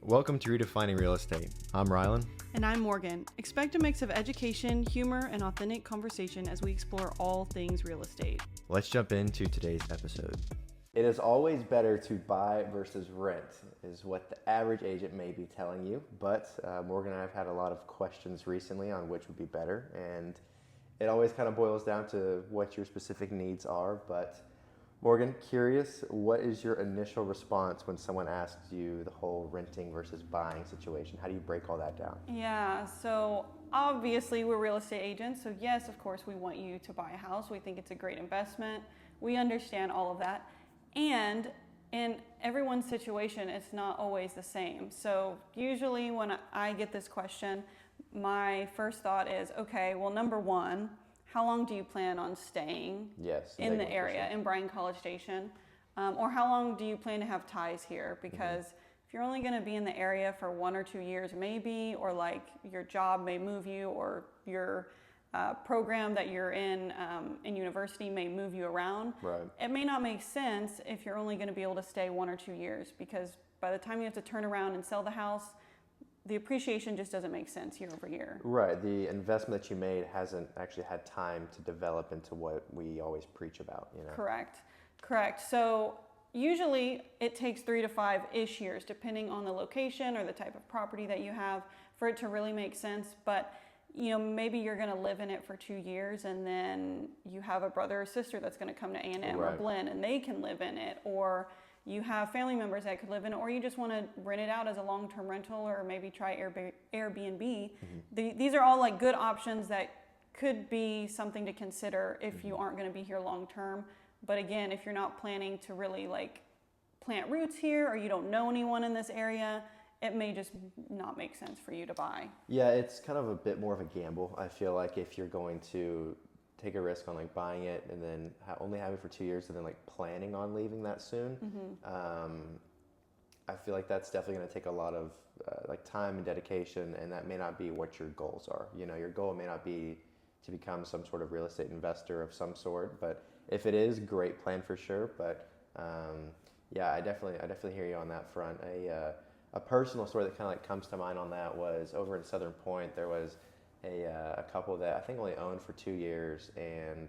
Welcome to Redefining Real Estate. I'm Rylan. And I'm Morgan. Expect a mix of education, humor, and authentic conversation as we explore all things real estate. Let's jump into today's episode. It is always better to buy versus rent, is what the average agent may be telling you. But Morgan and I have had a lot of questions recently on which would be better. And it always kind of boils down to what your specific needs are. But Morgan, curious, what is your initial response when someone asks you the whole renting versus buying situation? How do you break all that down? Yeah, so obviously we're real estate agents. So yes, of course, we want you to buy a house. We think it's a great investment. We understand all of that. And in everyone's situation, it's not always the same. So usually when I get this question, my first thought is, okay, well, number one, how long do you plan on staying in the area, in Bryan-College Station? Or how long do you plan to have ties here? Because if you're only gonna be in the area for 1 or 2 years maybe, or like your job may move you, or your program that you're in university may move you around, Right. It may not make sense if you're only gonna be able to stay 1 or 2 years, because by the time you have to turn around and sell the house, the appreciation just doesn't make sense year over year. Right. The investment that you made hasn't actually had time to develop into what we always preach about, you know? Correct. So usually it takes 3 to 5-ish years, depending on the location or the type of property that you have, for it to really make sense. But you know, maybe you're going to live in it for 2 years, and then you have a brother or sister that's going to come to A&M or Blinn, and they can live in it, or you have family members that could live in it, or you just want to rent it out as a long-term rental, or maybe try Airbnb. These are all like good options that could be something to consider if you aren't going to be here long-term. But again, if you're not planning to really like plant roots here, or you don't know anyone in this area, it may just not make sense for you to buy. Yeah, it's kind of a bit more of a gamble. I feel like if you're going to take a risk on like buying it and then only have it for 2 years and then like planning on leaving that soon, I feel like that's definitely going to take a lot of like time and dedication, and that may not be what your goals are. You know, your goal may not be to become some sort of real estate investor of some sort, but if it is, great plan for sure. But yeah, I definitely hear you on that front. A personal story that kind of like comes to mind on that was over in Southern Point. There was a couple that I think only owned for 2 years, and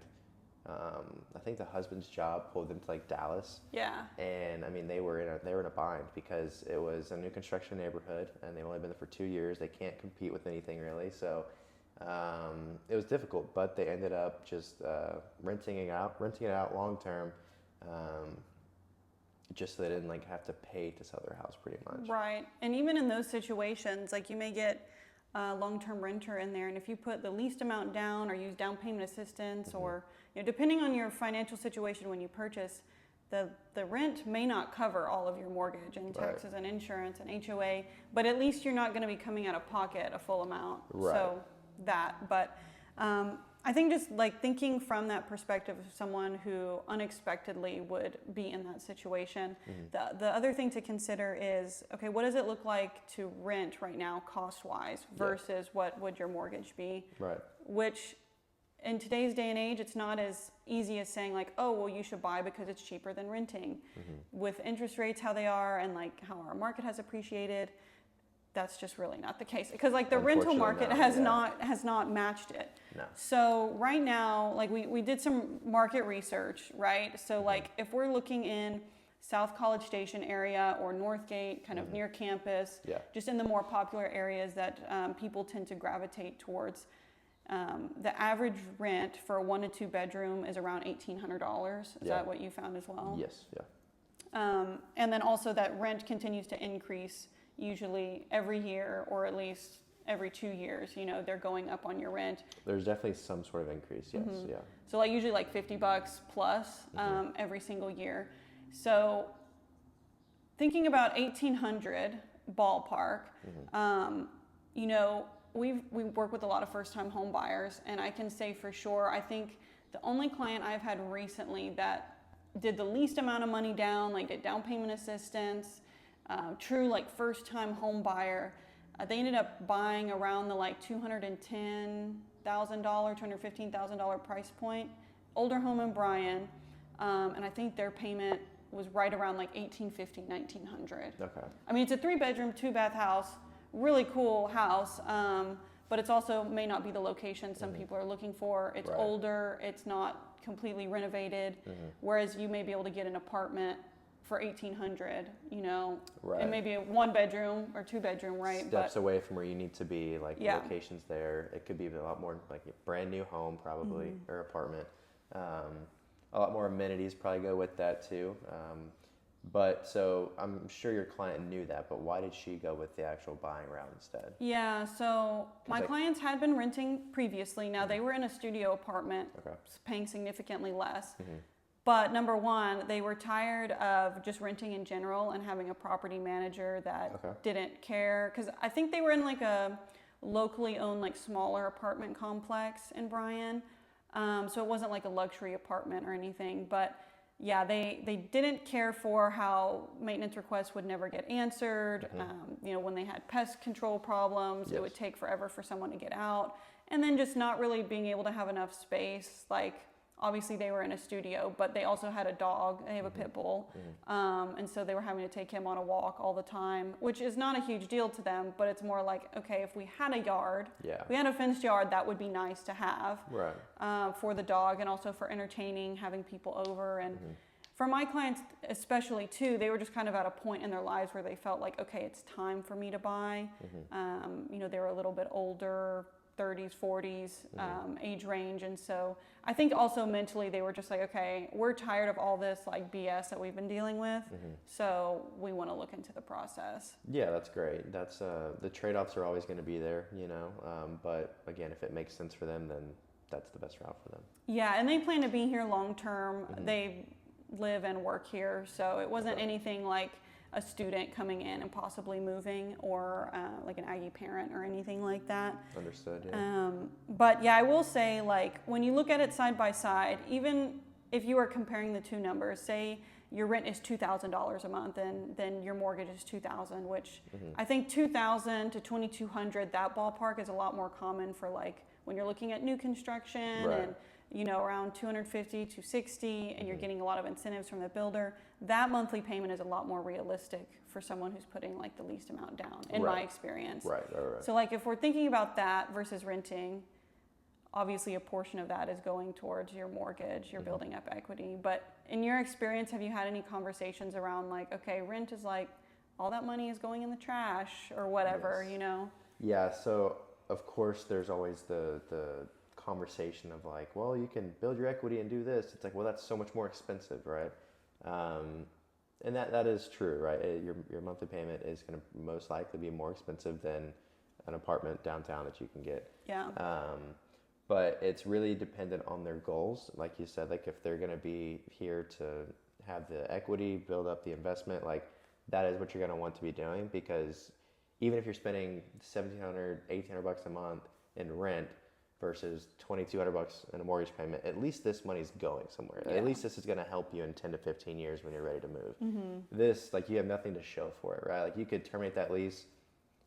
I think the husband's job pulled them to like Dallas. Yeah. And I mean, they were in a bind because it was a new construction neighborhood, and they've only been there for 2 years. They can't compete with anything really, so it was difficult. But they ended up just renting it out long term. Just so they didn't like have to pay to sell their house, pretty much. Right. And even in those situations, like you may get a long-term renter in there, and if you put the least amount down or use down payment assistance, or you know, depending on your financial situation when you purchase, the rent may not cover all of your mortgage and taxes and insurance and HOA, but at least you're not going to be coming out of pocket a full amount. Right. So but I think just like thinking from that perspective of someone who unexpectedly would be in that situation, the other thing to consider is, okay, what does it look like to rent right now cost-wise versus what would your mortgage be? Right. Which in today's day and age, it's not as easy as saying like, oh, well, you should buy because it's cheaper than renting. With interest rates how they are and like how our market has appreciated, that's just really not the case, because like the rental market has not matched it. No. So right now, like we did some market research, right? So like if we're looking in South College Station area or Northgate, kind of near campus, just in the more popular areas that people tend to gravitate towards, the average rent for a 1 to 2 bedroom is around $1,800. Is that what you found as well? Yes. Yeah. And then also that rent continues to increase usually every year, or at least every 2 years. You know, they're going up on your rent. There's definitely some sort of increase. Yes. Yeah. So like usually like $50 plus every single year. So thinking about 1,800 ballpark, you know, we work with a lot of first-time home buyers, and I can say for sure, I think the only client I've had recently that did the least amount of money down, like did down payment assistance, true like first-time home buyer, they ended up buying around the like $210,000, $215,000 price point, older home in Bryan, and I think their payment was right around like 1850, 1900. Okay. I mean, it's a 3-bedroom, 2-bath house, really cool house, but it's also may not be the location some people are looking for. It's Right. older, it's not completely renovated, whereas you may be able to get an apartment for 1800, you know, Right. and maybe a 1-bedroom or 2-bedroom, right? Steps away from where you need to be, like Yeah. locations there. It could be a lot more like a brand new home probably or apartment. A lot more amenities probably go with that too. But so I'm sure your client knew that, but why did she go with the actual buying route instead? Yeah, so my like- clients had been renting previously. Now they were in a studio apartment, Okay. paying significantly less. But number one, they were tired of just renting in general and having a property manager that Okay. didn't care. Because I think they were in like a locally owned, like smaller apartment complex in Bryan. So it wasn't like a luxury apartment or anything. But yeah, they didn't care for how maintenance requests would never get answered. You know, when they had pest control problems, it would Yes. take forever for someone to get out. And then just not really being able to have enough space. Like, obviously they were in a studio, but they also had a dog. They have a pit bull. And so they were having to take him on a walk all the time, which is not a huge deal to them, but it's more like, okay, if we had a yard, Yeah. we had a fenced yard, that would be nice to have. Right. For the dog and also for entertaining, having people over. And for my clients especially too, they were just kind of at a point in their lives where they felt like, okay, it's time for me to buy. You know, they were a little bit older, 30s, 40s age range. And so I think also mentally they were just like, okay, we're tired of all this like BS that we've been dealing with. So we want to look into the process. Yeah, that's great. That's the trade-offs are always going to be there, you know. But again, if it makes sense for them, then that's the best route for them. Yeah, and they plan to be here long term. They live and work here, so it wasn't Okay. anything like a student coming in and possibly moving, or like an Aggie parent or anything like that. Understood. Yeah. But yeah, I will say, like, when you look at it side by side, even if you are comparing the two numbers, say your rent is $2,000 a month and then your mortgage is $2,000, which I think $2,000 to $2,200, that ballpark is a lot more common for like when you're looking at new construction. Right. And you know, around $250 to $260, and you're getting a lot of incentives from the builder. That monthly payment is a lot more realistic for someone who's putting like the least amount down, in my Right. experience. Right. So like if we're thinking about that versus renting, obviously a portion of that is going towards your mortgage, you're building up equity. But in your experience, have you had any conversations around like, okay, rent is like all that money is going in the trash or whatever, Yes. you know? Yeah. So of course, there's always the conversation of like, well, you can build your equity and do this. It's like, well, that's so much more expensive, right? And that is true, right? Your monthly payment is going to most likely be more expensive than an apartment downtown that you can get. Yeah. But it's really dependent on their goals. Like you said, like if they're going to be here to have the equity, build up the investment, like that is what you're going to want to be doing, because even if you're spending $1,700, $1,800 a month in rent versus $2,200 in a mortgage payment, at least this money's going somewhere. Yeah. At least this is going to help you in 10 to 15 years when you're ready to move. This, like, you have nothing to show for it, right? Like, you could terminate that lease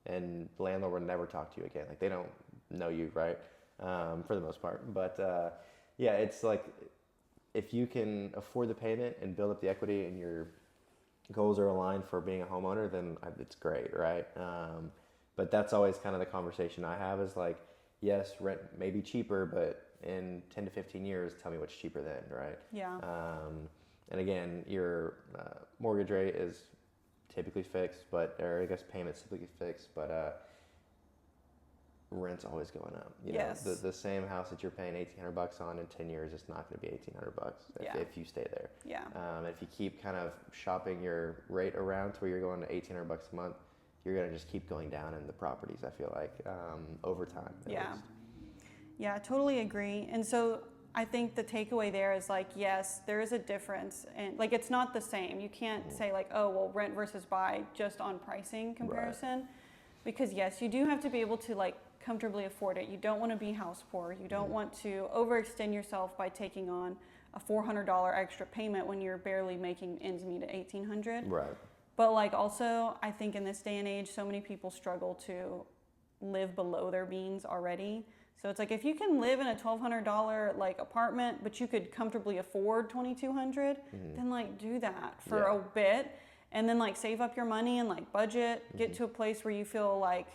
and the landlord will never talk to you again. Like, they don't know you, right? For the most part. But yeah, it's like, if you can afford the payment and build up the equity and your goals are aligned for being a homeowner, then it's great, right? But that's always kind of the conversation I have, is like, yes, rent may be cheaper, but in 10 to 15 years, tell me what's cheaper then, right? Yeah. And again, your mortgage rate is typically fixed, or I guess payments typically fixed, but rent's always going up. You Yes. know, the same house that you're paying $1,800 on in 10 years, it's not going to be $1,800 Yeah. if you stay there. Yeah. If you keep kind of shopping your rate around to where you're going to $1,800 a month, you're going to just keep going down in the properties, I feel like, over time. At Yeah. least. Yeah, I totally agree. And so I think the takeaway there is like, yes, there is a difference, and like it's not the same. You can't say like, oh, well, rent versus buy just on pricing comparison, because yes, you do have to be able to like comfortably afford it. You don't want to be house poor. You don't want to overextend yourself by taking on a $400 extra payment when you're barely making ends meet at $1,800. Right. But like also, I think in this day and age, so many people struggle to live below their means already. So it's like if you can live in a $1,200 like apartment, but you could comfortably afford $2,200, then like do that for a bit, and then like save up your money and like budget, get to a place where you feel like,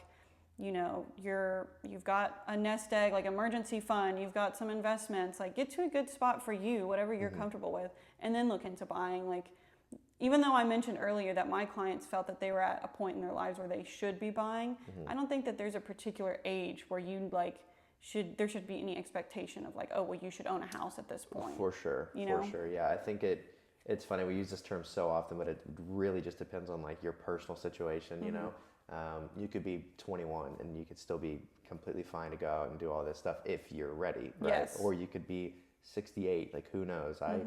you know, you've got a nest egg, like emergency fund, you've got some investments, like get to a good spot for you, whatever you're comfortable with, and then look into buying. Like, even though I mentioned earlier that my clients felt that they were at a point in their lives where they should be buying, I don't think that there's a particular age where you like there should be any expectation of like, oh, well, you should own a house at this point. For sure, for sure. Yeah, I think it's funny, we use this term so often, but it really just depends on like your personal situation, you know. You could be 21 and you could still be completely fine to go out and do all this stuff if you're ready, right? Yes. Or you could be 68, like who knows? I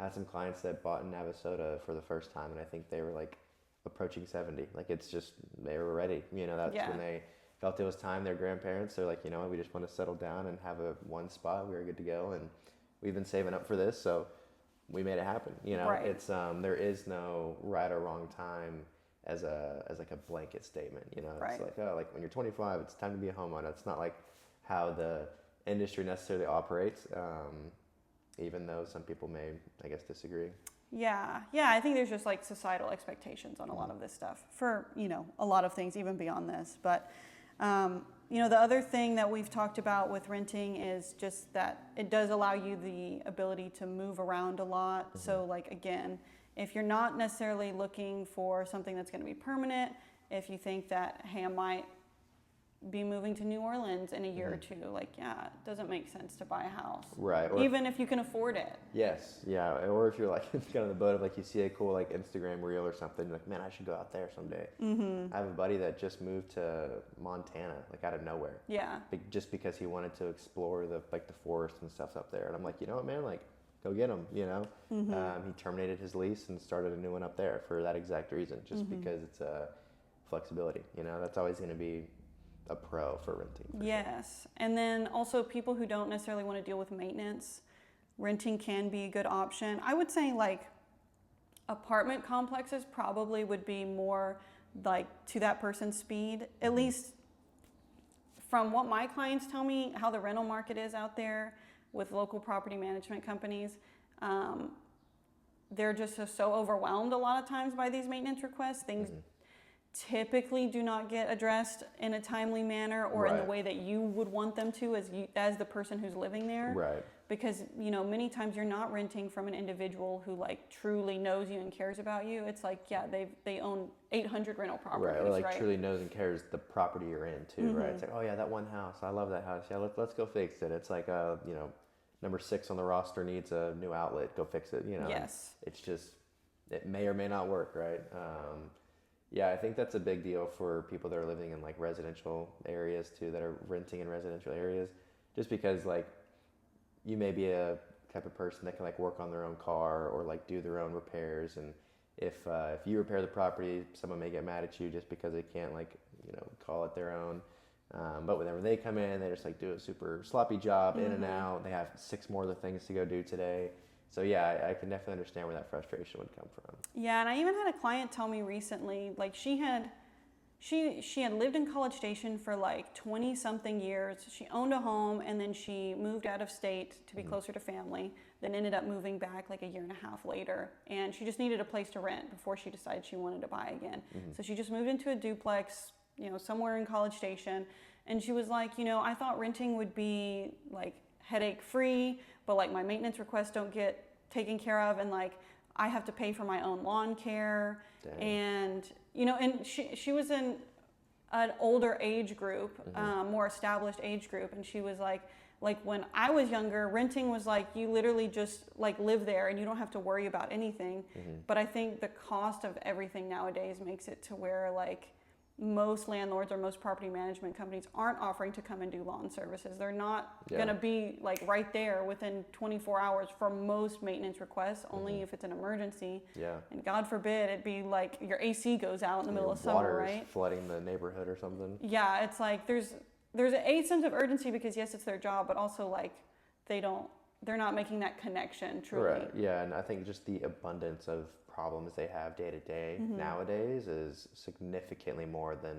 had some clients that bought in Navasota for the first time, and I think they were like approaching 70. Like it's just, they were ready. You know, that's when they felt it was time. Their grandparents, they're like, you know what, we just want to settle down and have one spot. We were good to go, and we've been saving up for this, so we made it happen. You know, it's there is no right or wrong time as like a blanket statement. You know, it's like, oh, like when you're 25, it's time to be a homeowner. It's not like how the industry necessarily operates. Even though some people may, I guess, disagree. Yeah, I think there's just like societal expectations on a lot of this stuff for, you know, a lot of things even beyond this. But, you know, the other thing that we've talked about with renting is just that it does allow you the ability to move around a lot. So like, again, if you're not necessarily looking for something that's going to be permanent, if you think that, hey, I might be moving to New Orleans in a year or two, like, yeah, it doesn't make sense to buy a house. Right. Or even if you can afford it. Yes. Yeah. Or if you're like, it's kind of the boat of like, you see a cool like Instagram reel or something, you're like, man, I should go out there someday. I have a buddy that just moved to Montana, like out of nowhere. Yeah. Just because he wanted to explore the forest and stuff up there. And I'm like, you know what, man, like, go get him, you know? He terminated his lease and started a new one up there for that exact reason, just because it's flexibility, you know? That's always going to be a pro for renting. Yes. And then also people who don't necessarily want to deal with maintenance, renting can be a good option. I would say like apartment complexes probably would be more like to that person's speed, at least from what my clients tell me, how the rental market is out there with local property management companies. They're just so overwhelmed a lot of times by these maintenance requests. Things typically do not get addressed in a timely manner or in the way that you would want them to as the person who's living there. Right. Because, you know, many times you're not renting from an individual who like truly knows you and cares about you. It's like, yeah, they own 800 rental properties, right? Or like truly knows and cares the property you're in too, right? It's like, oh yeah, that one house, I love that house. Yeah, let's go fix it. It's like, you know, number 6 on the roster needs a new outlet. Go fix it. You know. Yes. It's just, it may or may not work, right? Yeah, I think that's a big deal for people that are living in like residential areas too, that are renting in residential areas, just because like you may be a type of person that can like work on their own car or like do their own repairs, and if you repair the property, someone may get mad at you just because they can't like, you know, call it their own. But whenever they come in, they just like do a super sloppy job in and out. They have 6 more other things to go do today. So yeah, I can definitely understand where that frustration would come from. Yeah, and I even had a client tell me recently, like she had lived in College Station for like 20 something years. She owned a home and then she moved out of state to be closer to family, then ended up moving back like a year and a half later. And she just needed a place to rent before she decided she wanted to buy again. So she just moved into a duplex, you know, somewhere in College Station. And she was like, you know, I thought renting would be like headache free, but like my maintenance requests don't get taken care of, and like I have to pay for my own lawn care. Dang. And you know, and she was in an older age group, more established age group, and she was like when I was younger, renting was like you literally just like live there and you don't have to worry about anything. But I think the cost of everything nowadays makes it to where like most landlords or most property management companies aren't offering to come and do lawn services. They're not going to be like right there within 24 hours for most maintenance requests, only if it's an emergency. Yeah. And God forbid it be like your AC goes out in the middle of summer, right? Flooding the neighborhood or something. Yeah, it's like there's a sense of urgency because yes, it's their job, but also like they're not making that connection truly. Right. Yeah, and I think just the abundance of problems they have day to day nowadays is significantly more than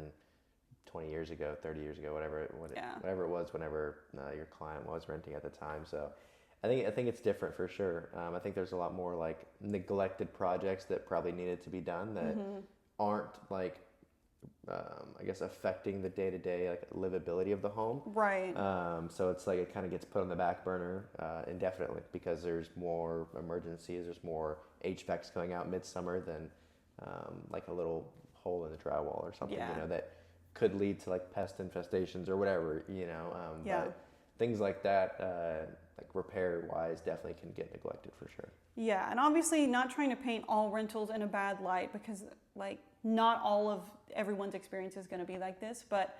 20 years ago, 30 years ago, whatever it was, whenever your client was renting at the time. So I think it's different for sure. I think there's a lot more like neglected projects that probably needed to be done that aren't like, I guess, affecting the day-to-day like livability of the home. Right. So it's like it kind of gets put on the back burner indefinitely because there's more emergencies, there's more HVACs going out midsummer than like a little hole in the drywall or something, Yeah. you know, that could lead to like pest infestations or whatever, you know. Yeah. But things like that, like repair-wise, definitely can get neglected for sure. Yeah, and obviously not trying to paint all rentals in a bad light because like not all of everyone's experience is going to be like this, but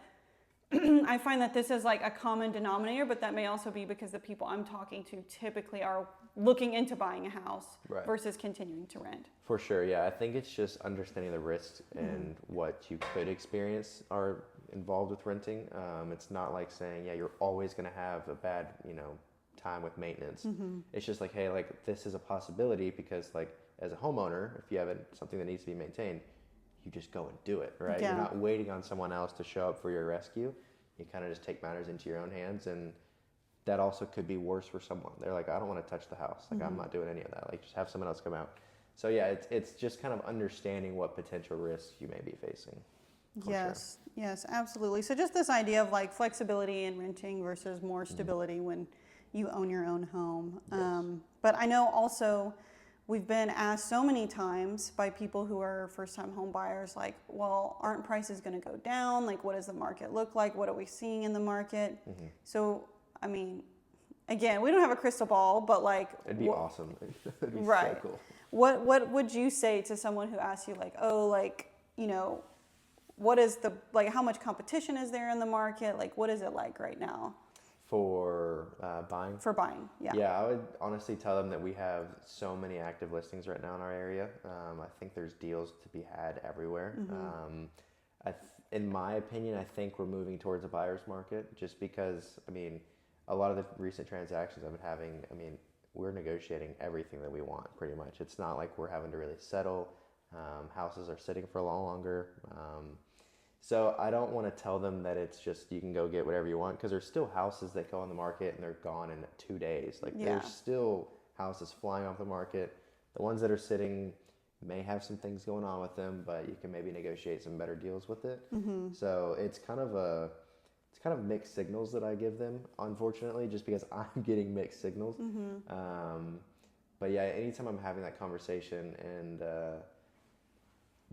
I find that this is like a common denominator, but that may also be because the people I'm talking to typically are looking into buying a house versus continuing to rent. For sure, yeah. I think it's just understanding the risks and what you could experience are involved with renting. It's not like saying, yeah, you're always going to have a bad, you know, time with maintenance. It's just like, hey, like this is a possibility because like as a homeowner, if you have something that needs to be maintained, you just go and do it, right? Yeah. You're not waiting on someone else to show up for your rescue. You kind of just take matters into your own hands, and that also could be worse for someone. They're like, I don't want to touch the house. Like I'm not doing any of that. Like just have someone else come out. So yeah, it's just kind of understanding what potential risks you may be facing. Yes, yes, absolutely. So just this idea of like flexibility in renting versus more stability when you own your own home. Yes. But I know also we've been asked so many times by people who are first-time home buyers, like, well, aren't prices going to go down? Like, what does the market look like? What are we seeing in the market? So, I mean, again, we don't have a crystal ball, but like, It'd be awesome. It'd be right. so cool. What would you say to someone who asks you like, oh, like, you know, what is the, like, how much competition is there in the market? Like, what is it like right now? For buying? For buying, yeah. Yeah, I would honestly tell them that we have so many active listings right now in our area. I think there's deals to be had everywhere. In my opinion, I think we're moving towards a buyer's market just because, I mean, a lot of the recent transactions I've been having, I mean, we're negotiating everything that we want pretty much. It's not like we're having to really settle. Houses are sitting for a lot longer. So I don't want to tell them that it's just you can go get whatever you want, because there's still houses that go on the market and they're gone in 2 days. Like there's still houses flying off the market. The ones that are sitting may have some things going on with them, but you can maybe negotiate some better deals with it. So it's kind of mixed signals that I give them, unfortunately, just because I'm getting mixed signals. But yeah, anytime I'm having that conversation and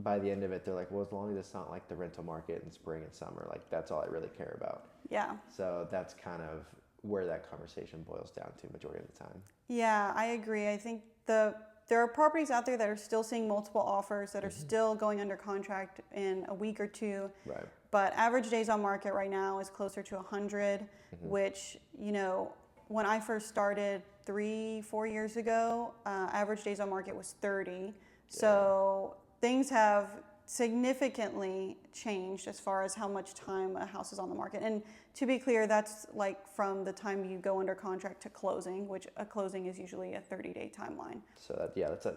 by the end of it, they're like, well, as long as it's not like the rental market in spring and summer, like that's all I really care about. Yeah. So that's kind of where that conversation boils down to majority of the time. Yeah, I agree. I think there are properties out there that are still seeing multiple offers that are still going under contract in a week or two. Right. But average days on market right now is closer to 100, which, you know, when I first started 3-4 years ago, average days on market was 30. So things have significantly changed as far as how much time a house is on the market. And to be clear, that's like from the time you go under contract to closing, which a closing is usually a 30-day timeline. So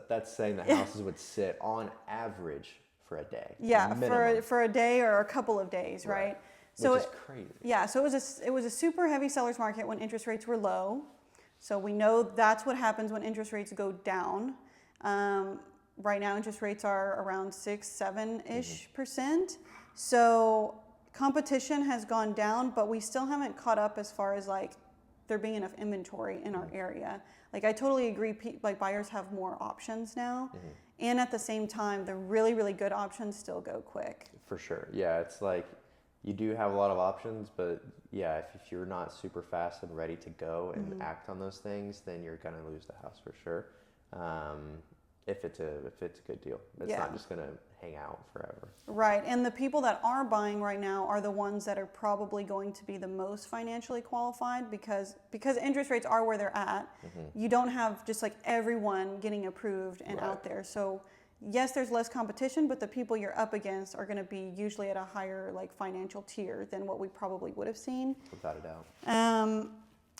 that's saying that houses would sit on average for a day. Yeah, for a day or a couple of days, right? So which is crazy. Yeah, so it was a super heavy seller's market when interest rates were low. So we know that's what happens when interest rates go down. Right now, interest rates are around 6-7-ish%. So competition has gone down, but we still haven't caught up as far as like there being enough inventory in our area. Like I totally agree, like buyers have more options now. And at the same time, the really, really good options still go quick. For sure. Yeah, it's like you do have a lot of options, but yeah, if you're not super fast and ready to go and act on those things, then you're going to lose the house for sure. If it's a good deal. It's not just going to hang out forever. Right. And the people that are buying right now are the ones that are probably going to be the most financially qualified because interest rates are where they're at. You don't have just like everyone getting approved and out there. So yes, there's less competition, but the people you're up against are going to be usually at a higher like financial tier than what we probably would have seen. Without a doubt.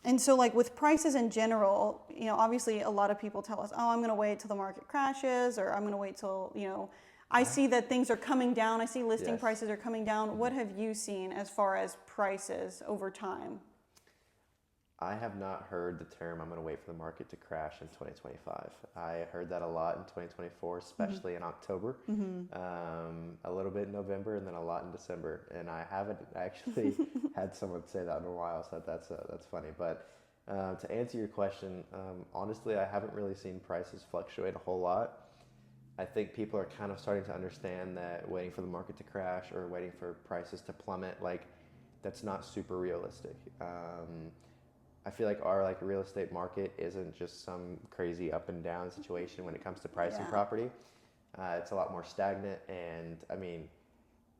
And so like with prices in general, you know, obviously a lot of people tell us, oh, I'm going to wait till the market crashes, or I'm going to wait till, you know, I see that things are coming down. I see listing Yes. prices are coming down. What have you seen as far as prices over time? I have not heard the term, I'm going to wait for the market to crash in 2025. I heard that a lot in 2024, especially in October, a little bit in November, and then a lot in December. And I haven't actually had someone say that in a while, so that's funny. But to answer your question, honestly, I haven't really seen prices fluctuate a whole lot. I think people are kind of starting to understand that waiting for the market to crash or waiting for prices to plummet, like, that's not super realistic. I feel like our real estate market isn't just some crazy up and down situation when it comes to pricing property. It's a lot more stagnant, and I mean,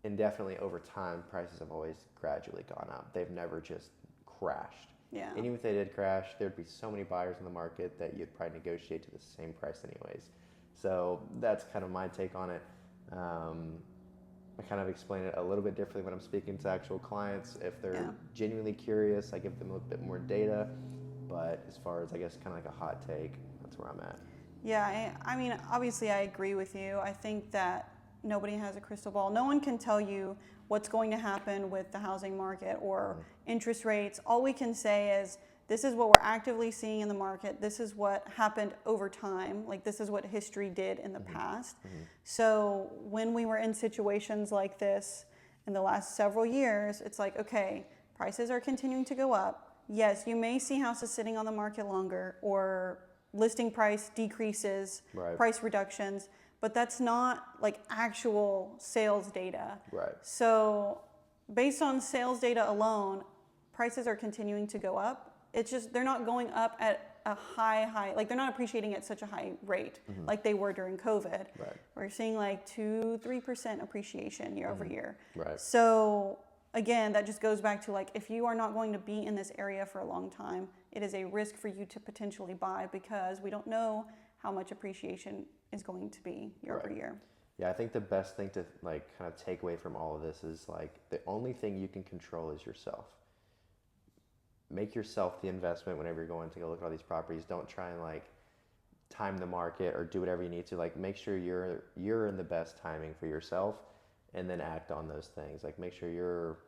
indefinitely over time, prices have always gradually gone up. They've never just crashed. Yeah. And even if they did crash, there'd be so many buyers in the market that you'd probably negotiate to the same price anyways. So that's kind of my take on it. I kind of explain it a little bit differently when I'm speaking to actual clients. If they're genuinely curious, I give them a little bit more data. But as far as, I guess, kind of like a hot take, that's where I'm at. Yeah, I mean, obviously I agree with you. I think that nobody has a crystal ball. No one can tell you what's going to happen with the housing market or interest rates. All we can say is, this is what we're actively seeing in the market. This is what happened over time. Like, this is what history did in the past. So when we were in situations like this in the last several years, it's like, okay, prices are continuing to go up. Yes, you may see houses sitting on the market longer or listing price decreases, price reductions, but that's not like actual sales data. Right. So based on sales data alone, prices are continuing to go up. It's just, they're not going up at a high, like, they're not appreciating at such a high rate like they were during COVID. Right. We're seeing like 2-3% appreciation year over year. Right. So again, that just goes back to, like, if you are not going to be in this area for a long time, it is a risk for you to potentially buy, because we don't know how much appreciation is going to be year over year. Yeah, I think the best thing to, like, kind of take away from all of this is, like, the only thing you can control is yourself. Make yourself the investment whenever you're going to go look at all these properties. Don't try and, like, time the market or do whatever you need to. Like, make sure you're in the best timing for yourself, and then act on those things. Like, make sure your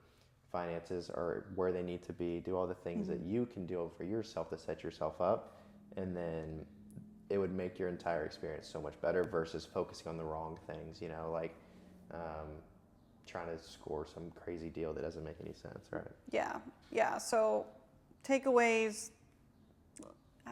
finances are where they need to be. Do all the things that you can do for yourself to set yourself up, and then it would make your entire experience so much better versus focusing on the wrong things, you know, like trying to score some crazy deal that doesn't make any sense, right? Yeah. So takeaways: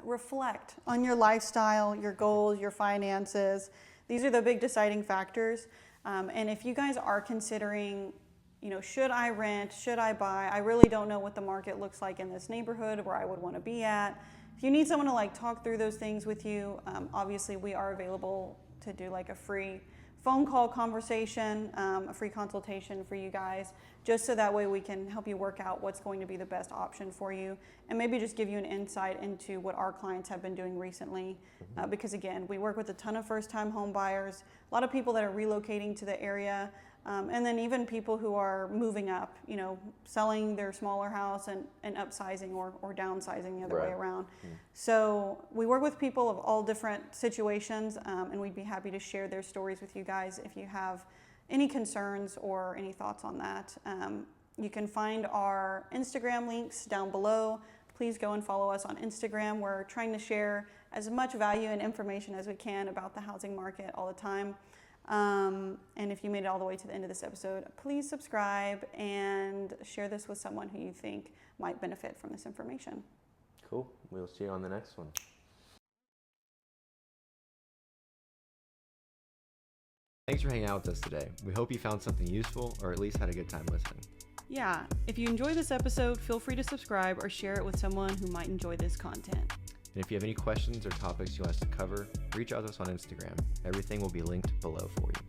reflect on your lifestyle, your goals, your finances. These are the big deciding factors. And if you guys are considering, you know, should I rent, should I buy? I really don't know what the market looks like in this neighborhood where I would want to be at. If you need someone to, like, talk through those things with you, obviously we are available to do, like, a free phone call conversation, a free consultation for you guys, just so that way we can help you work out what's going to be the best option for you, and maybe just give you an insight into what our clients have been doing recently. Because again, we work with a ton of first-time home buyers, a lot of people that are relocating to the area, and then even people who are moving up, you know, selling their smaller house and upsizing or downsizing the other way around. So we work with people of all different situations, and we'd be happy to share their stories with you guys if you have any concerns or any thoughts on that. You can find our Instagram links down below. Please go and follow us on Instagram. We're trying to share as much value and information as we can about the housing market all the time. And if you made it all the way to the end of this episode, please subscribe and share this with someone who you think might benefit from this information. Cool. We'll see you on the next one. Thanks for hanging out with us today. We hope you found something useful, or at least had a good time listening. Yeah, if you enjoyed this episode, feel free to subscribe or share it with someone who might enjoy this content. And if you have any questions or topics you want us to cover, reach out to us on Instagram. Everything will be linked below for you.